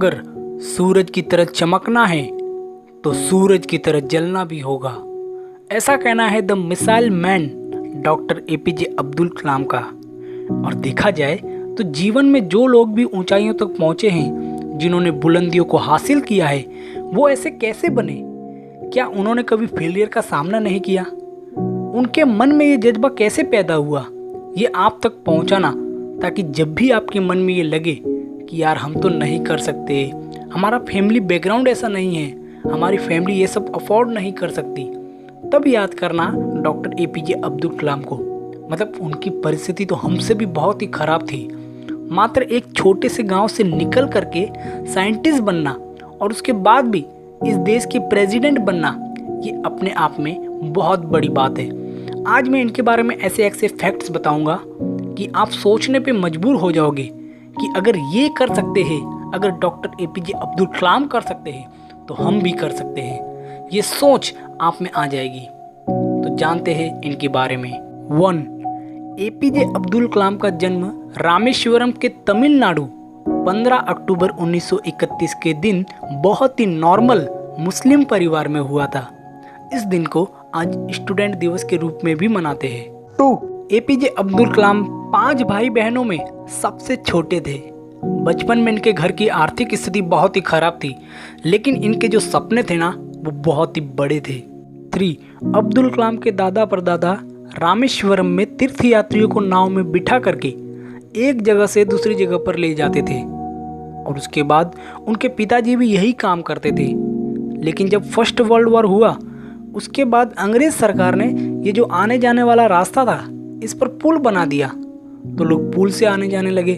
अगर सूरज की तरह चमकना है तो सूरज की तरह जलना भी होगा। ऐसा कहना है the missile man doctor APJ Abdul Kalam का। और देखा जाए तो जीवन में जो लोग भी ऊंचाइयों तक पहुंचे हैं, जिन्होंने बुलंदियों को हासिल किया है, वो ऐसे कैसे बने? क्या उन्होंने कभी फेलियर का सामना नहीं किया? उनके मन में ये जज्बा कैसे पैदा हुआ ये आप तक पहुंचाना, ताकि जब भी आपके मन में ये लगे कि यार हम तो नहीं कर सकते, हमारा फैमिली बैकग्राउंड ऐसा नहीं है, हमारी फैमिली ये सब अफोर्ड नहीं कर सकती, तब याद करना डॉक्टर एपीजे अब्दुल कलाम को। मतलब उनकी परिस्थिति तो हमसे भी बहुत ही ख़राब थी। मात्र एक छोटे से गांव से निकल करके साइंटिस्ट बनना और उसके बाद भी इस देश के प्रेसिडेंट बनना, ये अपने आप में बहुत बड़ी बात है। आज मैं इनके बारे में ऐसे ऐसे फैक्ट्स बताऊंगा कि आप सोचने पे मजबूर हो जाओगे कि अगर ये कर सकते हैं, अगर डॉक्टर एपीजे अब्दुल कलाम कर सकते हैं तो हम भी कर सकते हैं। ये सोच आप में आ जाएगी। तो जानते हैं इनके बारे में। 1. एपीजे अब्दुल कलाम का जन्म रामेश्वरम के तमिलनाडु 15 अक्टूबर 1931 के दिन बहुत ही नॉर्मल मुस्लिम परिवार में हुआ था। इस दिन को आज स्टूडेंट दिवस के रूप में भी मनाते हैं। 2. एपीजे अब्दुल कलाम 5 भाई बहनों में सबसे छोटे थे। बचपन में इनके घर की आर्थिक स्थिति बहुत ही खराब थी, लेकिन इनके जो सपने थे ना, वो बहुत ही बड़े थे। 3. अब्दुल कलाम के दादा परदादा रामेश्वरम में तीर्थ यात्रियों को नाव में बिठा करके एक जगह से दूसरी जगह पर ले जाते थे, और उसके बाद उनके पिताजी भी यही काम करते थे। लेकिन जब फर्स्ट वर्ल्ड वॉर हुआ, उसके बाद अंग्रेज सरकार ने ये जो आने जाने वाला रास्ता था, इस पर पुल बना दिया, तो लोग पुल से आने जाने लगे।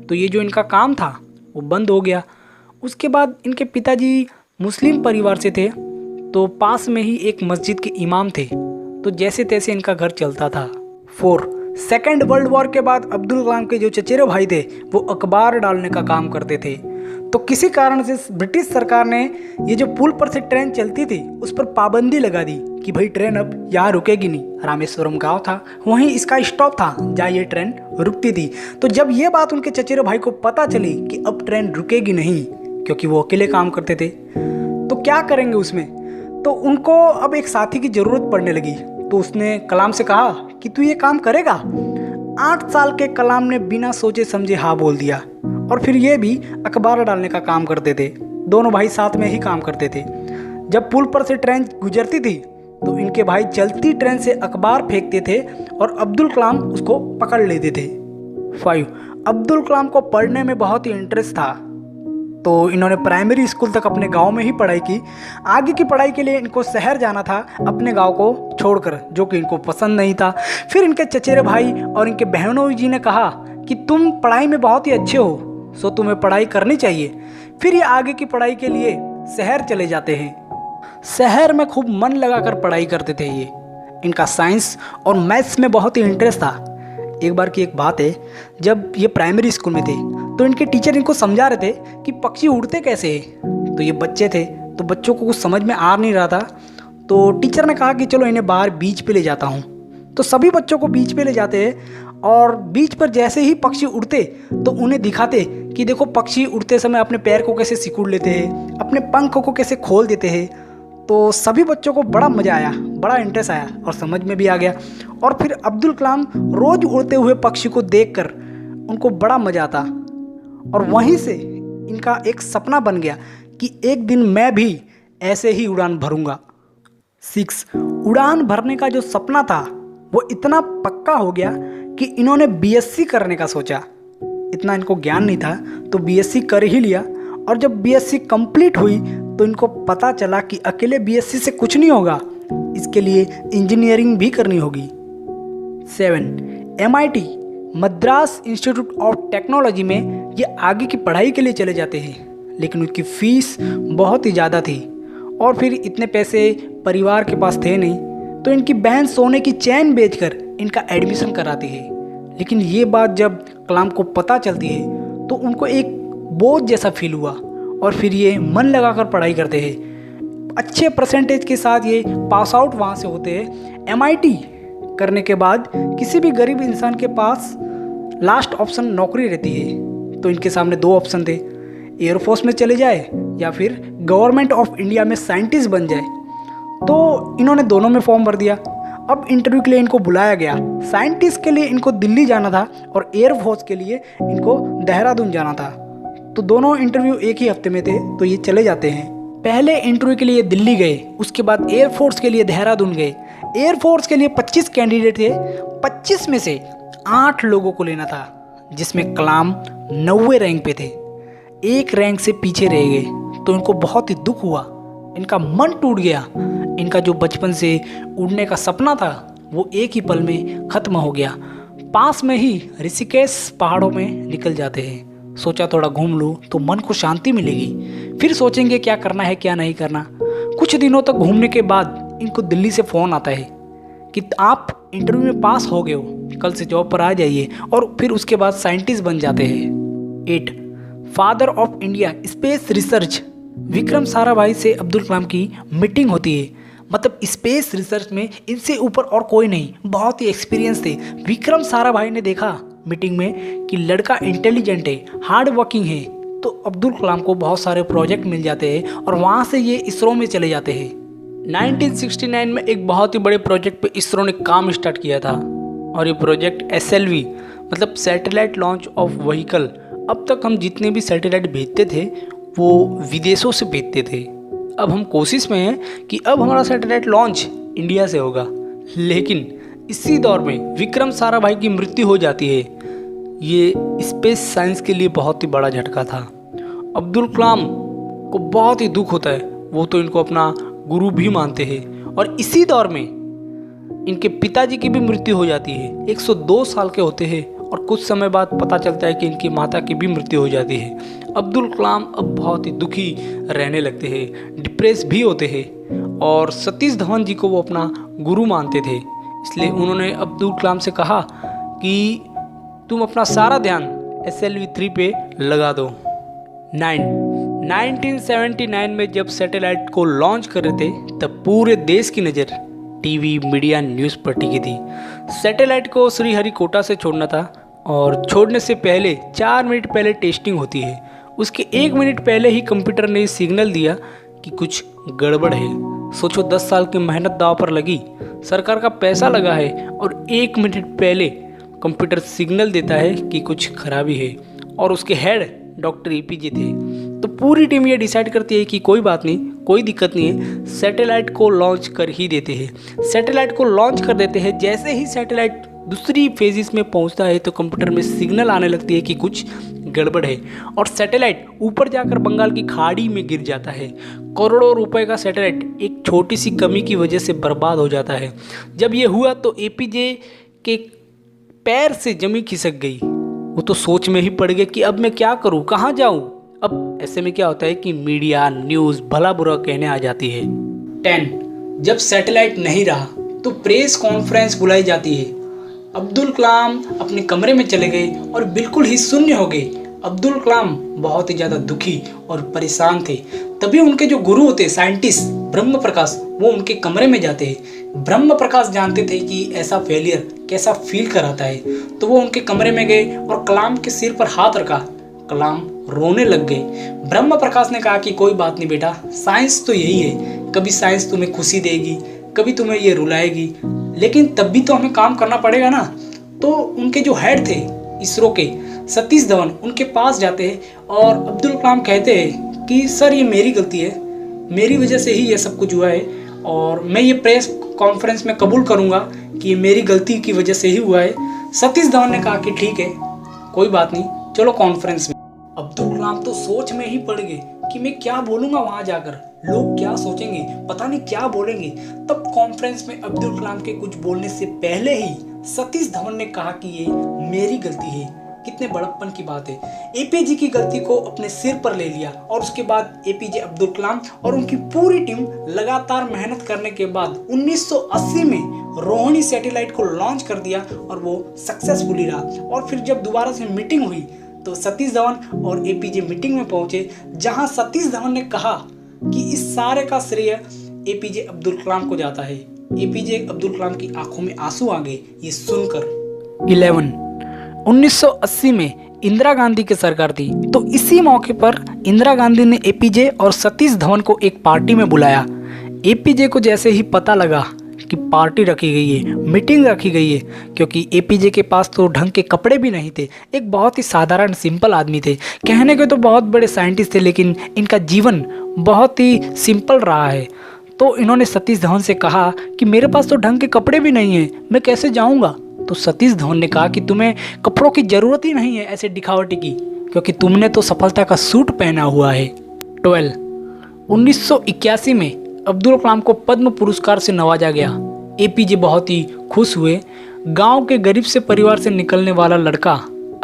तो ये जो इनका काम था वो बंद हो गया। उसके बाद इनके पिताजी मुस्लिम परिवार से थे, तो पास में ही एक मस्जिद के इमाम थे, तो जैसे तैसे इनका घर चलता था। 4. सेकेंड वर्ल्ड वॉर के बाद अब्दुल कलाम के जो चचेरे भाई थे वो अखबार डालने का काम करते थे। तो किसी कारण से ब्रिटिश सरकार ने ये जो पुल पर से ट्रेन चलती थी उस पर पाबंदी लगा दी कि भाई ट्रेन अब यहाँ रुकेगी नहीं। रामेश्वरम गांव था, वहीं इसका स्टॉप था जहाँ ये ट्रेन रुकती थी। तो जब ये बात उनके चचेरे भाई को पता चली कि अब ट्रेन रुकेगी नहीं, क्योंकि वो अकेले काम करते थे, तो क्या करेंगे उसमें, तो उनको अब एक साथी की ज़रूरत पड़ने लगी। तो उसने कलाम से कहा कि तू ये काम करेगा। 8 साल के कलाम ने बिना सोचे समझे हाँ बोल दिया, और फिर ये भी अखबार डालने का काम करते थे। दोनों भाई साथ में ही काम करते थे। जब पुल पर से ट्रेन गुजरती थी तो इनके भाई चलती ट्रेन से अखबार फेंकते थे और अब्दुल कलाम उसको पकड़ लेते थे। 5. अब्दुल कलाम को पढ़ने में बहुत ही इंटरेस्ट था, तो इन्होंने प्राइमरी स्कूल तक अपने गांव में ही पढ़ाई की। आगे की पढ़ाई के लिए इनको शहर जाना था अपने गांव को छोड़कर, जो कि इनको पसंद नहीं था। फिर इनके चचेरे भाई और इनके बहनों जी ने कहा कि तुम पढ़ाई में बहुत ही अच्छे हो, सो तुम्हें पढ़ाई करनी चाहिए। फिर ये आगे की पढ़ाई के लिए शहर चले जाते हैं। शहर में खूब मन लगाकर पढ़ाई करते थे ये। इनका साइंस और मैथ्स में बहुत ही इंटरेस्ट था। एक बार की एक बात है, जब ये प्राइमरी स्कूल में थे तो इनके टीचर इनको समझा रहे थे कि पक्षी उड़ते कैसे हैं। तो ये बच्चे थे, तो बच्चों को कुछ समझ में आ नहीं रहा था। तो टीचर ने कहा कि चलो इन्हें बाहर बीच पे ले जाता हूँ। तो सभी बच्चों को बीच पे ले जाते हैं, और बीच पर जैसे ही पक्षी उड़ते तो उन्हें दिखाते कि देखो पक्षी उड़ते समय अपने पैर को कैसे सिकुड़ लेते हैं, अपने पंख को कैसे खोल देते हैं। तो सभी बच्चों को बड़ा मज़ा आया, बड़ा इंटरेस्ट आया और समझ में भी आ गया। और फिर अब्दुल कलाम रोज़ उड़ते हुए पक्षी को देखकर उनको बड़ा मज़ा आता, और वहीं से इनका एक सपना बन गया कि एक दिन मैं भी ऐसे ही उड़ान भरूंगा। 6. उड़ान भरने का जो सपना था वो इतना पक्का हो गया कि इन्होंने बीएससी करने का सोचा। इतना इनको ज्ञान नहीं था, तो बीएससी कर ही लिया। और जब बीएससी कंप्लीट हुई तो इनको पता चला कि अकेले बीएससी से कुछ नहीं होगा, इसके लिए इंजीनियरिंग भी करनी होगी। 7. MIT Madras institute of technology में ये आगे की पढ़ाई के लिए चले जाते हैं, लेकिन उनकी फ़ीस बहुत ही ज़्यादा थी, और फिर इतने पैसे परिवार के पास थे नहीं, तो इनकी बहन सोने की चैन बेचकर इनका एडमिशन कराती है। लेकिन ये बात जब कलाम को पता चलती है तो उनको एक बोझ जैसा फील हुआ, और फिर ये मन लगाकर पढ़ाई करते हैं। अच्छे परसेंटेज के साथ ये पास आउट वहाँ से होते हैं। MIT करने के बाद किसी भी गरीब इंसान के पास लास्ट ऑप्शन नौकरी रहती है, तो इनके सामने 2 ऑप्शन थे। एयरफोर्स में चले जाए या फिर गवर्नमेंट ऑफ इंडिया में साइंटिस्ट बन जाए। तो इन्होंने दोनों में फॉर्म भर दिया। अब इंटरव्यू के लिए इनको बुलाया गया। साइंटिस्ट के लिए इनको दिल्ली जाना था और एयरफोर्स के लिए इनको देहरादून जाना था। तो दोनों इंटरव्यू एक ही हफ्ते में थे, तो ये चले जाते हैं। पहले इंटरव्यू के लिए दिल्ली गए, उसके बाद एयरफोर्स के लिए देहरादून गए। एयरफोर्स के लिए 25 कैंडिडेट थे, 25 में से 8 लोगों को लेना था, जिसमें कलाम 90वें रैंक पे थे। एक रैंक से पीछे रह गए, तो इनको बहुत ही दुख हुआ, इनका मन टूट गया। इनका जो बचपन से उड़ने का सपना था वो एक ही पल में ख़त्म हो गया। पास में ही ऋषिकेश पहाड़ों में निकल जाते हैं। सोचा थोड़ा घूम लूँ तो मन को शांति मिलेगी, फिर सोचेंगे क्या करना है क्या नहीं करना। कुछ दिनों तक घूमने के बाद इनको दिल्ली से फ़ोन आता है कि आप इंटरव्यू में पास हो गए हो, कल से जॉब पर आ जाइए, और फिर उसके बाद साइंटिस्ट बन जाते हैं। 8 father of India space research Vikram Sarabhai से अब्दुल कलाम की मीटिंग होती है। मतलब स्पेस रिसर्च में इनसे ऊपर और कोई नहीं, बहुत ही एक्सपीरियंस थे। विक्रम साराभाई ने देखा मीटिंग में कि लड़का इंटेलिजेंट है, हार्ड वर्किंग है, तो अब्दुल कलाम को बहुत सारे प्रोजेक्ट मिल जाते हैं और वहाँ से ये इसरो में चले जाते हैं। 1969 में एक बहुत ही बड़े प्रोजेक्ट पे इसरो ने काम स्टार्ट किया था, और ये प्रोजेक्ट SLV मतलब सैटेलाइट लॉन्च ऑफ व्हीकल। अब तक हम जितने भी सैटेलाइट भेजते थे वो विदेशों से भेजते थे। अब हम कोशिश में हैं कि अब हमारा सैटेलाइट लॉन्च इंडिया से होगा। लेकिन इसी दौर में विक्रम साराभाई की मृत्यु हो जाती है। ये स्पेस साइंस के लिए बहुत ही बड़ा झटका था। अब्दुल कलाम को बहुत ही दुख होता है, वो तो इनको अपना गुरु भी मानते हैं। और इसी दौर में इनके पिताजी की भी मृत्यु हो जाती है। 102 साल के होते हैं और कुछ समय बाद पता चलता है कि इनकी माता की भी मृत्यु हो जाती है। अब्दुल कलाम अब बहुत ही दुखी रहने लगते हैं, डिप्रेस भी होते हैं, और सतीश धवन जी को वो अपना गुरु मानते थे। इसलिए उन्होंने अब्दुल कलाम से कहा कि तुम अपना सारा ध्यान SLV-3 पे लगा दो। 1979 में जब सैटेलाइट को लॉन्च कर रहे थे तब पूरे देश की नज़र टीवी, मीडिया, न्यूज़ पर टिकी थी। सैटेलाइट को श्रीहरिकोटा से छोड़ना था और छोड़ने से पहले 4 मिनट पहले टेस्टिंग होती है। उसके 1 मिनट पहले ही कंप्यूटर ने सिग्नल दिया कि कुछ गड़बड़ है। सोचो 10 साल की मेहनत दांव पर लगी, सरकार का पैसा लगा है, और 1 मिनट पहले कंप्यूटर सिग्नल देता है कि कुछ खराबी है। और उसके हेड डॉक्टर APJ थे। तो पूरी टीम ये डिसाइड करती है कि कोई बात नहीं, कोई दिक्कत नहीं है, सैटेलाइट को लॉन्च कर ही देते हैं। सैटेलाइट को लॉन्च कर देते हैं। जैसे ही सैटेलाइट दूसरी फेजिस में पहुंचता है तो कंप्यूटर में सिग्नल आने लगती है कि कुछ गड़बड़ है, और सैटेलाइट ऊपर जाकर बंगाल की खाड़ी में गिर जाता है। करोड़ों रुपए का सैटेलाइट एक छोटी सी कमी की वजह से बर्बाद हो जाता है। जब ये हुआ तो APJ के पैर से जमीन खिसक गई। वो तो सोच में ही पड़ गए कि अब मैं क्या करूं, कहाँ जाऊं। अब ऐसे में क्या होता है कि मीडिया, न्यूज़ भला बुरा कहने आ जाती है। 10 जब सैटेलाइट नहीं रहा तो प्रेस कॉन्फ्रेंस बुलाई जाती है। अब्दुल कलाम अपने कमरे में चले गए और बिल्कुल ही शून्य हो गए। अब्दुल कलाम बहुत ही ज़्यादा दुखी और परेशान थे। तभी उनके जो गुरु होते साइंटिस्ट ब्रह्म प्रकाश, वो उनके कमरे में जाते हैं। ब्रह्म प्रकाश जानते थे कि ऐसा फेलियर कैसा फील कराता है, तो वो उनके कमरे में गए और कलाम के सिर पर हाथ रखा। कलाम रोने लग गए। ब्रह्म प्रकाश ने कहा कि कोई बात नहीं बेटा, साइंस तो यही है, कभी साइंस तुम्हें खुशी देगी, कभी तुम्हें ये रुलाएगी, लेकिन तब भी तो हमें काम करना पड़ेगा ना। तो उनके जो हेड थे इसरो के, सतीश धवन, उनके पास जाते हैं और अब्दुल कलाम कहते हैं कि सर ये मेरी गलती है, मेरी वजह से ही ये सब कुछ हुआ है, और मैं ये प्रेस कॉन्फ्रेंस में कबूल करूँगा कि ये मेरी गलती की वजह से ही हुआ है। सतीश धवन ने कहा कि ठीक है, कोई बात नहीं, चलो कॉन्फ्रेंस में। अब्दुल कलाम तो सोच में ही पड़ गए कि मैं क्या बोलूँगा वहाँ जाकर, लोग क्या सोचेंगे, पता नहीं क्या बोलेंगे। तब कॉन्फ्रेंस में अब्दुल कलाम के कुछ बोलने से पहले ही सतीश धवन ने कहा कि ये मेरी गलती है। कितने बड़प्पन की बात है। APJ की गलती को अपने सिर पर ले लिया, और उसके बाद APJ अब्दुल कलाम और उनकी पूरी टीम लगातार मेहनत करने के बाद 1980 में रोहिणी सैटेलाइट को लॉन्च कर दिया, और वो सक्सेसफुली रहा। और फिर जब दोबारा से मीटिंग हुई तो सतीश धवन और APJ मीटिंग में पहुंचे, जहां सतीश धवन ने कहा कि इस सारे का श्रेय APJ अब्दुल कलाम को जाता है। APJ अब्दुल कलाम की आंखों में आंसू आ गए ये सुनकर। 11 1980 में इंदिरा गांधी की सरकार थी, तो इसी मौके पर इंदिरा गांधी ने एपीजे और सतीश धवन को एक पार्टी में बुलाया। एपीजे को जैसे ही पता लगा कि पार्टी रखी गई है, मीटिंग रखी गई है, क्योंकि एपीजे के पास तो ढंग के कपड़े भी नहीं थे, एक बहुत ही साधारण सिंपल आदमी थे। कहने के तो बहुत बड़े साइंटिस्ट थे, लेकिन इनका जीवन बहुत ही सिंपल रहा है। तो इन्होंने सतीश धवन से कहा कि मेरे पास तो ढंग के कपड़े भी नहीं हैं, मैं कैसे जाऊंगा। तो सतीश धवन ने कहा कि तुम्हें कपड़ों की ज़रूरत ही नहीं है ऐसे दिखावटी की, क्योंकि तुमने तो सफलता का सूट पहना हुआ है। 1981 में अब्दुल कलाम को पद्म पुरस्कार से नवाजा गया। एपीजे बहुत ही खुश हुए। गांव के गरीब से परिवार से निकलने वाला लड़का,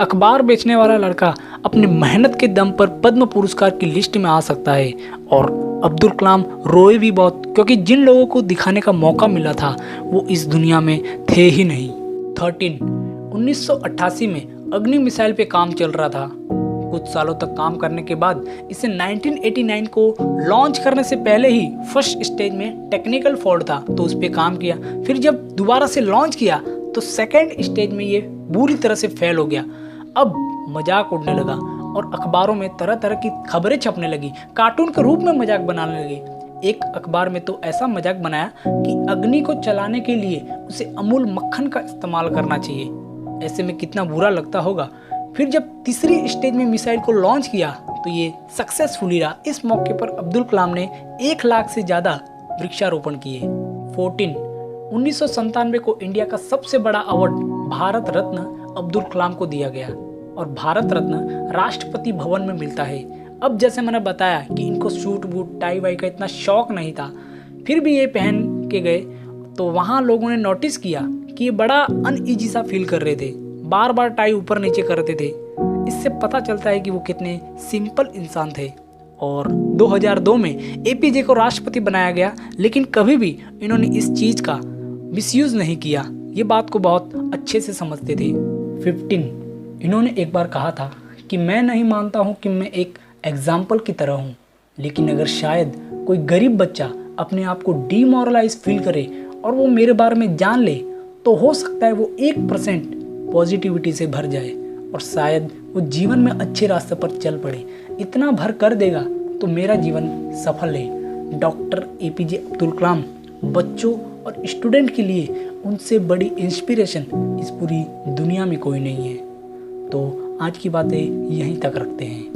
अखबार बेचने वाला लड़का अपनी मेहनत के दम पर पद्म पुरस्कार की लिस्ट में आ सकता है। और अब्दुल कलाम रोए भी बहुत, क्योंकि जिन लोगों को दिखाने का मौका मिला था वो इस दुनिया में थे ही नहीं। 1988 में अग्नि मिसाइल पे काम चल रहा था। कुछ सालों तक काम करने के बाद इसे 1989 को लॉन्च करने से पहले ही फर्स्ट स्टेज में टेक्निकल फॉल्ट था, तो उस पर काम किया। फिर जब दोबारा से लॉन्च किया तो सेकेंड स्टेज में ये बुरी तरह से फेल हो गया। अब मजाक उड़ने लगा और अखबारों में तरह तरह की खबरें छपने लगी, कार्टून के रूप में मजाक बनाने लगे। एक अखबार में तो ऐसा मजाक बनाया कि अग्नि को चलाने के लिए उसे अमूल मक्खन का इस्तेमाल करना चाहिए। ऐसे में कितना बुरा लगता होगा। फिर जब तीसरी स्टेज में मिसाइल को लॉन्च किया तो ये सक्सेसफुली रहा। इस मौके पर अब्दुल कलाम ने 1 लाख से ज़्यादा वृक्षारोपण किए। 1997 को इंडिया का सबसे बड़ा अवार्ड भारत रत्न अब्दुल कलाम को दिया गया, और भारत रत्न राष्ट्रपति भवन में मिलता है। अब जैसे मैंने बताया कि इनको सूट बूट टाई वाई का इतना शौक नहीं था, फिर भी ये पहन के गए तो वहाँ लोगों ने नोटिस किया कि ये बड़ा अनईजी सा फील कर रहे थे, बार बार टाई ऊपर नीचे करते थे। इससे पता चलता है कि वो कितने सिंपल इंसान थे। और 2002 में एपीजे को राष्ट्रपति बनाया गया, लेकिन कभी भी इन्होंने इस चीज़ का मिसयूज़ नहीं किया। ये बात को बहुत अच्छे से समझते थे। 15 इन्होंने एक बार कहा था कि मैं नहीं मानता हूँ कि मैं एक एग्जाम्पल की तरह हूँ, लेकिन अगर शायद कोई गरीब बच्चा अपने आप को डीमोरलाइज फील करे और वो मेरे बारे में जान ले, तो हो सकता है वो 1% पॉजिटिविटी से भर जाए और शायद वो जीवन में अच्छे रास्ते पर चल पड़े। इतना भर कर देगा तो मेरा जीवन सफल है। डॉक्टर एपीजे अब्दुल कलाम बच्चों और स्टूडेंट के लिए उनसे बड़ी इंस्पिरेशन इस पूरी दुनिया में कोई नहीं है। तो आज की बातें यहीं तक रखते हैं।